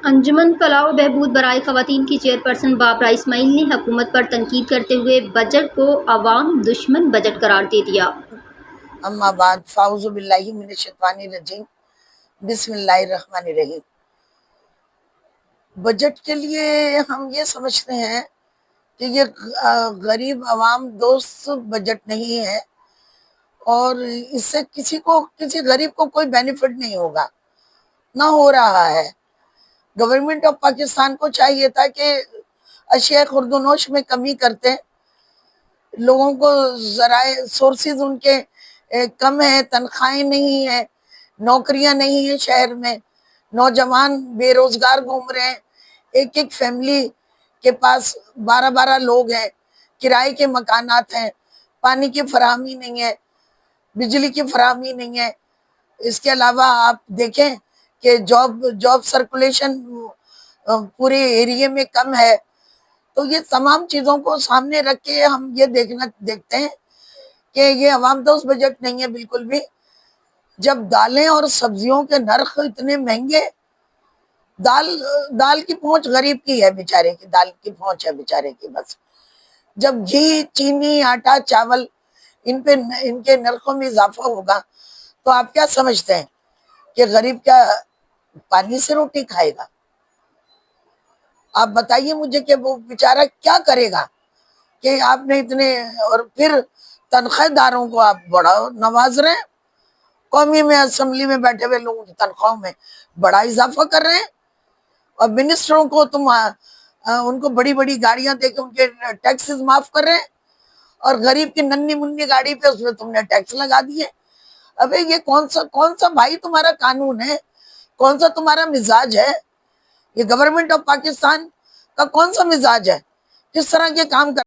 انجمن فلاح و بہبود برائے خواتین کی چیئرپرسن بابرہ اسماعیل نے حکومت پر تنقید کرتے ہوئے بجٹ کو عوام دشمن بجٹ قرار دے دیا۔ اما بعد فاعوذ باللہ من الشیطان الرجیم بسم اللہ الرحمن الرحیم۔ بجٹ کے لیے ہم یہ سمجھتے ہیں کہ یہ غریب عوام دوست بجٹ نہیں ہے، اور اس سے کسی غریب کو کوئی بینیفٹ نہیں ہوگا، نہ ہو رہا ہے۔ گورنمنٹ آف پاکستان کو چاہیے تھا کہ اشیاء خوردونوش میں کمی کرتے، لوگوں کو ذرائع سورسز ان کے کم ہیں، تنخواہیں نہیں ہیں، نوکریاں نہیں ہیں شہر میں، نوجوان بے روزگار گھوم رہے ہیں، ایک فیملی کے پاس 12 لوگ ہیں، کرائے کے مکانات ہیں، پانی کی فراہمی نہیں ہے، بجلی کی فراہمی نہیں ہے۔ اس کے علاوہ آپ دیکھیں کہ جاب سرکولیشن پورے ایریے میں کم ہے۔ تو یہ تمام چیزوں کو سامنے رکھ کے ہم یہ دیکھتے ہیں کہ یہ عوام دوست بجٹ نہیں ہے بالکل بھی۔ جب دالیں اور سبزیوں کے نرخ اتنے مہنگے، دال کی پہنچ غریب کی ہے، بیچارے کی دال کی پہنچ ہے بیچارے کی بس۔ جب گھی، چینی، آٹا، چاول ان کے نرخوں میں اضافہ ہوگا تو آپ کیا سمجھتے ہیں کہ غریب کیا پانی سے روٹی کھائے گا؟ آپ بتائیے مجھے کہ وہ بیچارہ کیا کرے گا کہ آپ نے اتنے، اور پھر تنخواہ داروں کو آپ بڑا نواز رہے ہیں، قومی میں اسمبلی میں بیٹھے ہوئے لوگوں کی تنخواہوں میں بڑا اضافہ کر رہے ہیں، اور منسٹروں کو تم ان کو بڑی بڑی گاڑیاں دے کے ان کے ٹیکسز معاف کر رہے ہیں، اور غریب کی ننھی منی گاڑی پہ اس میں تم نے ٹیکس لگا دیے۔ ابے یہ کون سا بھائی تمہارا قانون ہے، کون سا تمہارا مزاج ہے؟ یہ گورنمنٹ آف پاکستان کا کون سا مزاج ہے؟ کس طرح کے کام کر